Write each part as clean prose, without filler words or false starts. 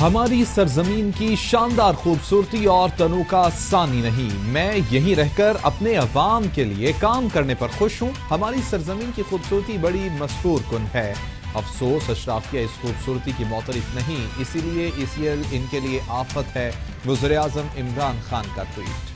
ہماری سرزمین کی شاندار خوبصورتی اور تنوع کا ثانی نہیں، میں یہیں رہ کر اپنے عوام کے لیے کام کرنے پر خوش ہوں۔ ہماری سرزمین کی خوبصورتی بڑی مسحور کن ہے، افسوس اشرافیہ اس خوبصورتی کی معترف نہیں، اسی لیے ECL ان کے لیے آفت ہے۔ وزیر اعظم عمران خان کا ٹویٹ۔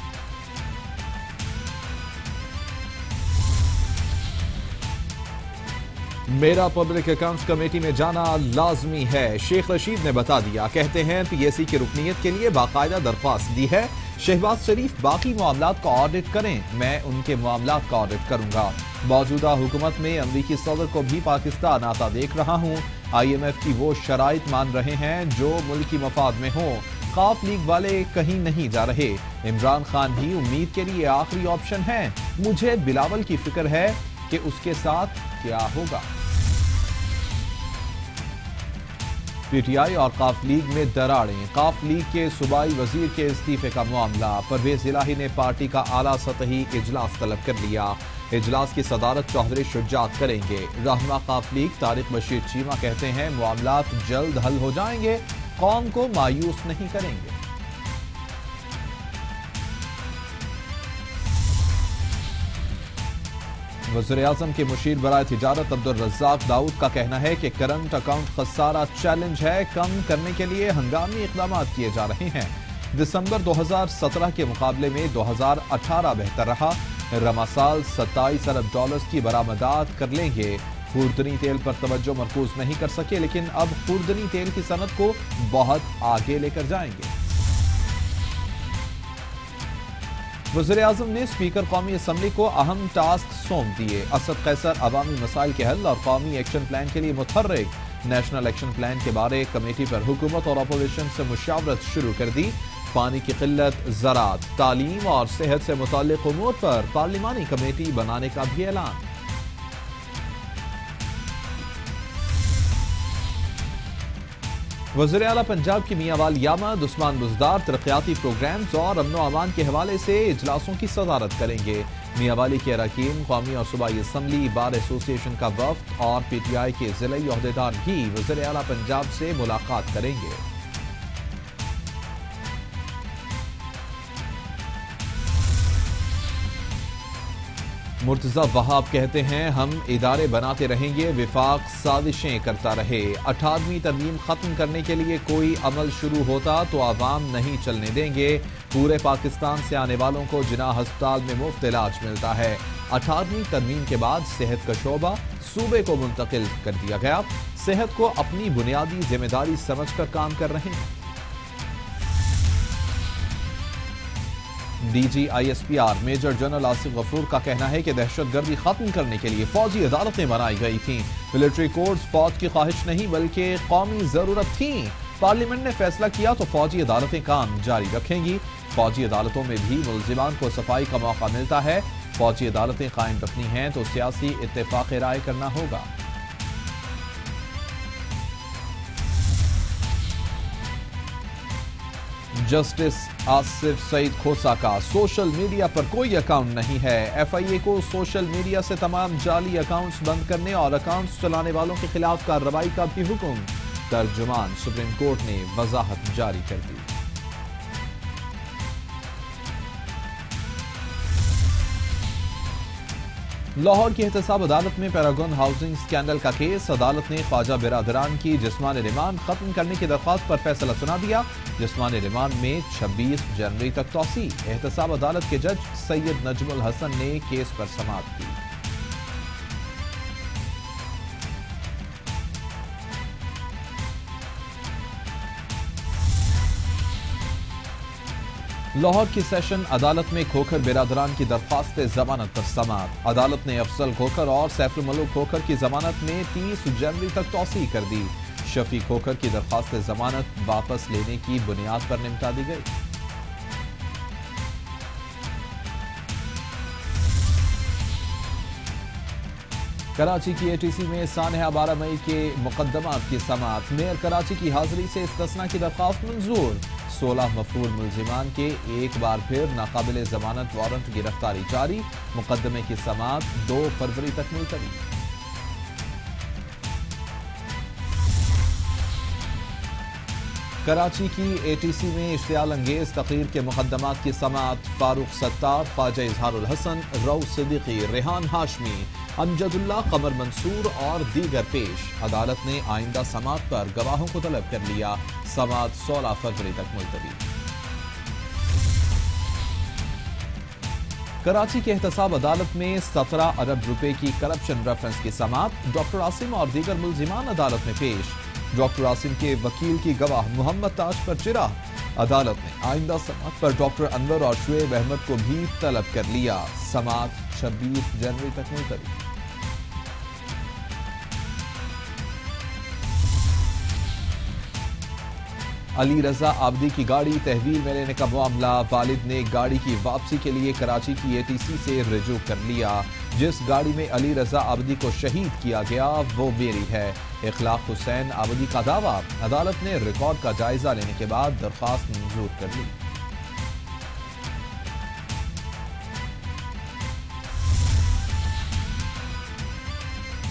میرا پبلک اکاؤنٹس کمیٹی میں جانا لازمی ہے، شیخ رشید نے بتا دیا۔ کہتے ہیں PAC کی رکنیت کے لیے باقاعدہ درخواست دی ہے۔ شہباز شریف باقی معاملات کا آڈٹ کریں، میں ان کے معاملات کا آڈٹ کروں گا۔ موجودہ حکومت میں امریکی صدر کو بھی پاکستان آتا دیکھ رہا ہوں۔ IMF کی وہ شرائط مان رہے ہیں جو ملکی مفاد میں ہوں۔ قاف لیگ والے کہیں نہیں جا رہے، عمران خان ہی امید کے لیے آخری آپشن ہے۔ مجھے بلاول کی فکر ہے کہ اس کے ساتھ کیا ہوگا۔ PTI اور قاف لیگ میں دراڑیں، قاف لیگ کے صوبائی وزیر کے استعفے کا معاملہ، پرویز الہی نے پارٹی کا اعلیٰ سطحی اجلاس طلب کر لیا۔ اجلاس کی صدارت چوہدری شجاعت کریں گے۔ رہنما قاف لیگ طارق بشیر چیمہ کہتے ہیں معاملات جلد حل ہو جائیں گے، قوم کو مایوس نہیں کریں گے۔ وزیراعظم کے مشیر برائے تجارت عبدالرزاق داؤد کا کہنا ہے کہ کرنٹ اکاؤنٹ خسارہ چیلنج ہے، کم کرنے کے لیے ہنگامی اقدامات کیے جا رہے ہیں۔ دسمبر 2017 کے مقابلے میں 2018 بہتر رہا، رواں سال 27 ارب ڈالرز کی برآمدات کر لیں گے۔ خوردنی تیل پر توجہ مرکوز نہیں کر سکے، لیکن اب خوردنی تیل کی صنعت کو بہت آگے لے کر جائیں گے۔ وزیر اعظم نے اسپیکر قومی اسمبلی کو اہم ٹاسک سونپ دیے۔ اسد قیصر عوامی مسائل کے حل اور قومی ایکشن پلان کے لیے متحرک۔ نیشنل ایکشن پلان کے بارے کمیٹی پر حکومت اور اپوزیشن سے مشاورت شروع کر دی۔ پانی کی قلت، زراعت، تعلیم اور صحت سے متعلق امور پر پارلیمانی کمیٹی بنانے کا بھی اعلان۔ وزیر اعلیٰ پنجاب کی میاں والی یامد عثمان بزدار ترقیاتی پروگرامز اور امن و امان کے حوالے سے اجلاسوں کی صدارت کریں گے۔ میاں والی کے اراکین، قومی اور صوبائی اسمبلی، بار ایسوسی ایشن کا وفد اور PTI کے ضلعی عہدیدار بھی وزیر اعلیٰ پنجاب سے ملاقات کریں گے۔ مرتضی وہاب کہتے ہیں ہم ادارے بناتے رہیں گے، وفاق سازشیں کرتا رہے۔ 18ویں ترمیم ختم کرنے کے لیے کوئی عمل شروع ہوتا تو عوام نہیں چلنے دیں گے۔ پورے پاکستان سے آنے والوں کو جناح ہسپتال میں مفت علاج ملتا ہے۔ 18ویں ترمیم کے بعد صحت کا شعبہ صوبے کو منتقل کر دیا گیا۔ صحت کو اپنی بنیادی ذمہ داری سمجھ کر کام کر رہے ہیں۔ DG ISPR major general Asif Ghafoor کا کہنا ہے کہ دہشت گردی ختم کرنے کے لیے فوجی عدالتیں بنائی گئی تھیں۔ ملٹری کورٹس فوج کی خواہش نہیں بلکہ قومی ضرورت تھیں۔ پارلیمنٹ نے فیصلہ کیا تو فوجی عدالتیں کام جاری رکھیں گی۔ فوجی عدالتوں میں بھی ملزمان کو صفائی کا موقع ملتا ہے۔ فوجی عدالتیں قائم رکھنی ہیں تو سیاسی اتفاق رائے کرنا ہوگا۔ جسٹس آصف سعید کھوسا کا سوشل میڈیا پر کوئی اکاؤنٹ نہیں ہے۔ FIA کو سوشل میڈیا سے تمام جعلی اکاؤنٹس بند کرنے اور اکاؤنٹس چلانے والوں کے خلاف کارروائی کا بھی حکم۔ ترجمان سپریم کورٹ نے وضاحت جاری کر دی۔ لاہور کی احتساب عدالت میں پیراگون ہاؤسنگ اسکینڈل کا کیس، عدالت نے خواجہ برادران کی جسمانی ریمانڈ ختم کرنے کی درخواست پر فیصلہ سنا دیا۔ جسمانی ریمانڈ میں 26 جنوری تک توسیع۔ احتساب عدالت کے جج سید نجم الحسن نے کیس پر سماعت کی۔ لاہور کی سیشن عدالت میں کھوکھر برادران کی درخواست ضمانت پر سماعت۔ عدالت نے افضل کھوکھر اور سیف الملوک کھوکھر کی ضمانت میں 30 جنوری تک توسیع کر دی۔ شفیع کھوکھر کی درخواست ضمانت واپس لینے کی بنیاد پر نمٹا دی گئی۔ کراچی کی ATC میں سانحہ 12 مئی کے مقدمات کی سماعت۔ میئر کراچی کی حاضری سے استثناء کی درخواست منظور۔ 16 مفرور ملزمان کے ایک بار پھر ناقابل ضمانت وارنٹ گرفتاری جاری۔ مقدمے کی سماعت 2 فروری تک ملتوی۔ کراچی کی ATC میں اشتعال انگیز تقریر کے مقدمات کی سماعت فاروق ستار، خواجہ اظہار الحسن، رؤوف صدیقی، ریحان ہاشمی، امجد اللہ، قمر منصور اور دیگر پیش۔ عدالت نے آئندہ سماعت پر گواہوں کو طلب کر لیا۔ سماعت 16 فروری تک ملتوی۔ کراچی کے احتساب عدالت میں 17 ارب روپے کی کرپشن ریفرنس کی سماعت۔ ڈاکٹر عاصم اور دیگر ملزمان عدالت میں پیش۔ ڈاکٹر عاصم کے وکیل کی گواہ محمد تاج پر چرا۔ عدالت نے آئندہ سماعت پر ڈاکٹر انور اور شعیب احمد کو بھی طلب کر لیا۔ سماعت 26 جنوری تک ملتوی۔ علی رضا عابدی کی گاڑی تحویل میں لینے کا معاملہ۔ والد نے گاڑی کی واپسی کے لیے کراچی کی ATC سے رجوع کر لیا۔ جس گاڑی میں علی رضا عابدی کو شہید کیا گیا وہ میری ہے، اخلاق حسین عابدی کا دعویٰ۔ عدالت نے ریکارڈ کا جائزہ لینے کے بعد درخواست منظور کر لی۔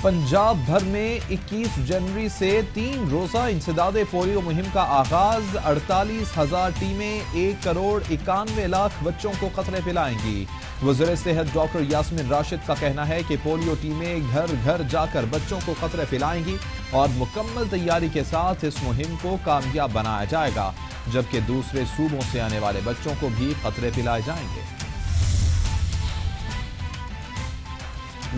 پنجاب بھر میں 21 جنوری سے 3 روزہ انسداد پولیو مہم کا آغاز۔ 48,000 ٹیمیں 1,91,00,000 بچوں کو قطرے پلائیں گی۔ وزیر صحت ڈاکٹر یاسمین راشد کا کہنا ہے کہ پولیو ٹیمیں گھر گھر جا کر بچوں کو قطرے پلائیں گی اور مکمل تیاری کے ساتھ اس مہم کو کامیاب بنایا جائے گا، جبکہ دوسرے صوبوں سے آنے والے بچوں کو بھی قطرے پلائے جائیں گے۔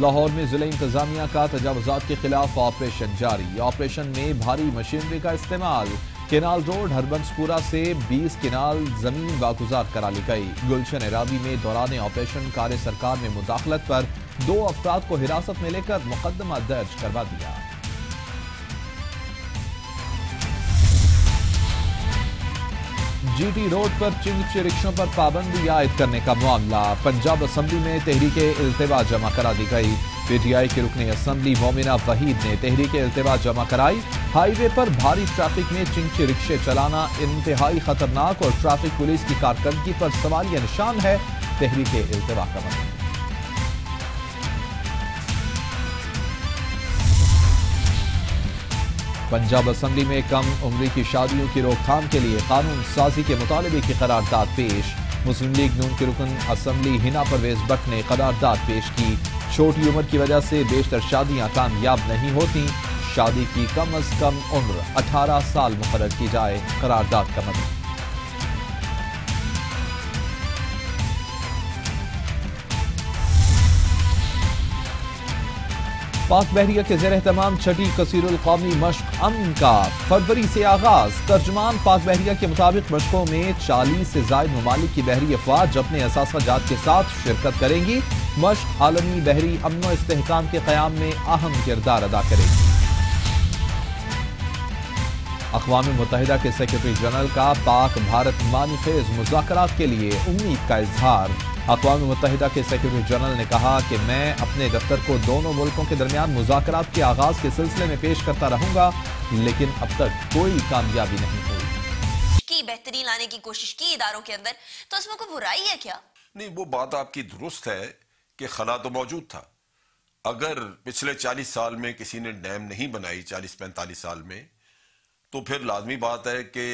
لاہور میں ضلع انتظامیہ کا تجاوزات کے خلاف آپریشن جاری۔ آپریشن میں بھاری مشینری کا استعمال۔ کینال روڈ ہربنس پورہ سے 20 کنال زمین واگزار کرا لی گئی۔ گلشن راوی میں دوران آپریشن کار سرکار میں مداخلت پر 2 افراد کو حراست میں لے کر مقدمہ درج کروا دیا۔ GT روڈ پر چنگچ رکشوں پر پابندی عائد کرنے کا معاملہ۔ پنجاب اسمبلی میں تحریک التوا جمع کرا دی گئی۔ PTI کے رکن اسمبلی مومنہ وحید نے تحریک التوا جمع کرائی۔ ہائی وے پر بھاری ٹریفک میں چنگچ رکشے چلانا انتہائی خطرناک اور ٹریفک پولیس کی کارکردگی پر سوالیہ نشان ہے، تحریک التوا کا مطلب۔ پنجاب اسمبلی میں کم عمری کی شادیوں کی روک تھام کے لیے قانون سازی کے مطالبے کی قرارداد پیش۔ مسلم لیگ نون کے رکن اسمبلی ہنا پرویز بٹ نے قرارداد پیش کی۔ چھوٹی عمر کی وجہ سے بیشتر شادیاں کامیاب نہیں ہوتی، شادی کی کم از کم عمر 18 سال مقرر کی جائے، قرارداد کا مطلب۔ پاک بحریہ کے زیر اہتمام چھٹی کثیر القومی مشق امن کا فروری سے آغاز۔ ترجمان پاک بحریہ کے مطابق مشقوں میں 40 سے زائد ممالک کی بحری افواج اپنے اثاثہ جات کے ساتھ شرکت کریں گی۔ مشق عالمی بحری امن و استحکام کے قیام میں اہم کردار ادا کرے گی۔ اقوام متحدہ کے سیکرٹری جنرل کا پاک بھارت معنی خیز مذاکرات کے لیے امید کا اظہار۔ اقوام متحدہ کے سیکرٹری جنرل نے کہا کہ میں اپنے دفتر کو دونوں ملکوں کے درمیان مذاکرات کے آغاز کے سلسلے میں پیش کرتا رہوں گا، لیکن اب تک کوئی کامیابی نہیں ہوئی۔ کی بہتری لانے کی کوشش کی اداروں کے اندر، تو اس میں کوئی برائی ہے کیا؟ نہیں، وہ بات آپ کی درست ہے کہ خلا تو موجود تھا۔ اگر پچھلے 40 سال میں کسی نے ڈیم نہیں بنائی، 40-45 سال میں، تو پھر لازمی بات ہے کہ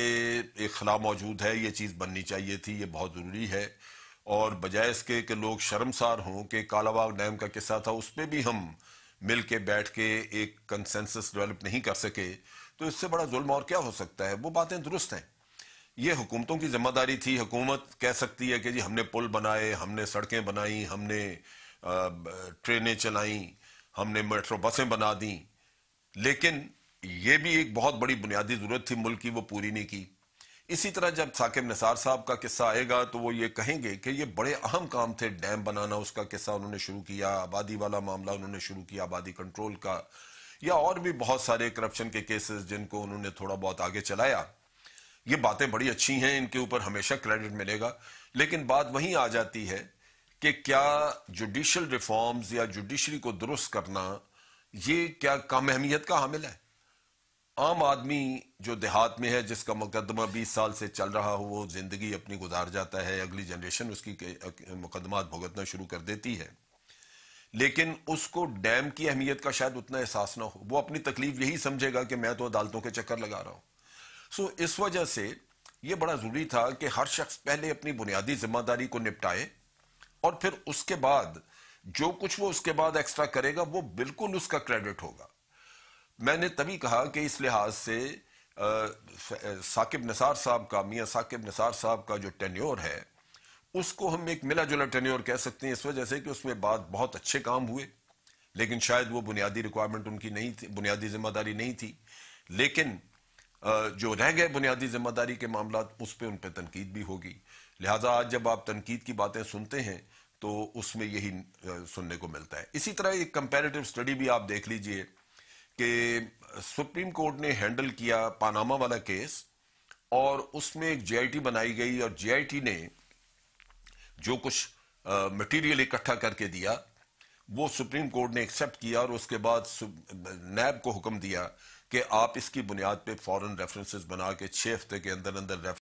ایک خلا موجود ہے، یہ چیز بننی چاہیے تھی، یہ بہت ضروری ہے۔ اور بجائے اس کے کہ لوگ شرمسار ہوں کہ کالا باغ ڈیم کا قصہ تھا، اس پہ بھی ہم مل کے بیٹھ کے ایک کنسنسس ڈیولپ نہیں کر سکے، تو اس سے بڑا ظلم اور کیا ہو سکتا ہے؟ وہ باتیں درست ہیں، یہ حکومتوں کی ذمہ داری تھی۔ حکومت کہہ سکتی ہے کہ جی ہم نے پل بنائے، ہم نے سڑکیں بنائیں، ہم نے ٹرینیں چلائیں، ہم نے میٹرو بسیں بنا دیں، لیکن یہ بھی ایک بہت بڑی بنیادی ضرورت تھی ملک کی، وہ پوری نہیں کی۔ اسی طرح جب ثاقب نثار صاحب کا قصہ آئے گا تو وہ یہ کہیں گے کہ یہ بڑے اہم کام تھے، ڈیم بنانا، اس کا قصہ انہوں نے شروع کیا، آبادی والا معاملہ انہوں نے شروع کیا، آبادی کنٹرول کا، یا اور بھی بہت سارے کرپشن کے کیسز جن کو انہوں نے تھوڑا بہت آگے چلایا۔ یہ باتیں بڑی اچھی ہیں، ان کے اوپر ہمیشہ کریڈٹ ملے گا، لیکن بات وہیں آ جاتی ہے کہ کیا جوڈیشل ریفارمز یا جوڈیشری کو درست کرنا یہ کیا کم اہمیت کا حامل ہے؟ عام آدمی جو دیہات میں ہے، جس کا مقدمہ 20 سال سے چل رہا ہو، وہ زندگی اپنی گزار جاتا ہے، اگلی جنریشن اس کی مقدمات بھگتنا شروع کر دیتی ہے، لیکن اس کو ڈیم کی اہمیت کا شاید اتنا احساس نہ ہو۔ وہ اپنی تکلیف یہی سمجھے گا کہ میں تو عدالتوں کے چکر لگا رہا ہوں۔ سو اس وجہ سے یہ بڑا ضروری تھا کہ ہر شخص پہلے اپنی بنیادی ذمہ داری کو نپٹائے اور پھر اس کے بعد جو کچھ وہ اس کے بعد ایکسٹرا کرے گا وہ بالکل اس کا کریڈٹ ہوگا. میں نے تبھی کہا کہ اس لحاظ سے ثاقب نثار صاحب کا، میاں ثاقب نثار صاحب کا جو ٹینیور ہے اس کو ہم ایک ملا جلا ٹینیور کہہ سکتے ہیں، اس وجہ سے کہ اس میں بعد بہت اچھے کام ہوئے، لیکن شاید وہ بنیادی ریکوائرمنٹ ان کی نہیں تھی، بنیادی ذمہ داری نہیں تھی. لیکن جو رہ گئے بنیادی ذمہ داری کے معاملات اس پہ ان پہ تنقید بھی ہوگی. لہٰذا آج جب آپ تنقید کی باتیں سنتے ہیں تو اس میں یہی سننے کو ملتا ہے. اسی طرح ایک کمپیریٹیو سٹڈی بھی آپ دیکھ لیجئے کہ سپریم کورٹ نے ہینڈل کیا پاناما والا کیس، اور اس میں ایک جے آئی ٹی بنائی گئی، اور جے آئی ٹی نے جو کچھ مٹیریل اکٹھا کر کے دیا وہ سپریم کورٹ نے ایکسیپٹ کیا، اور اس کے بعد نیب کو حکم دیا کہ آپ اس کی بنیاد پہ فوراً ریفرنسز بنا کے 6 ہفتے کے اندر اندر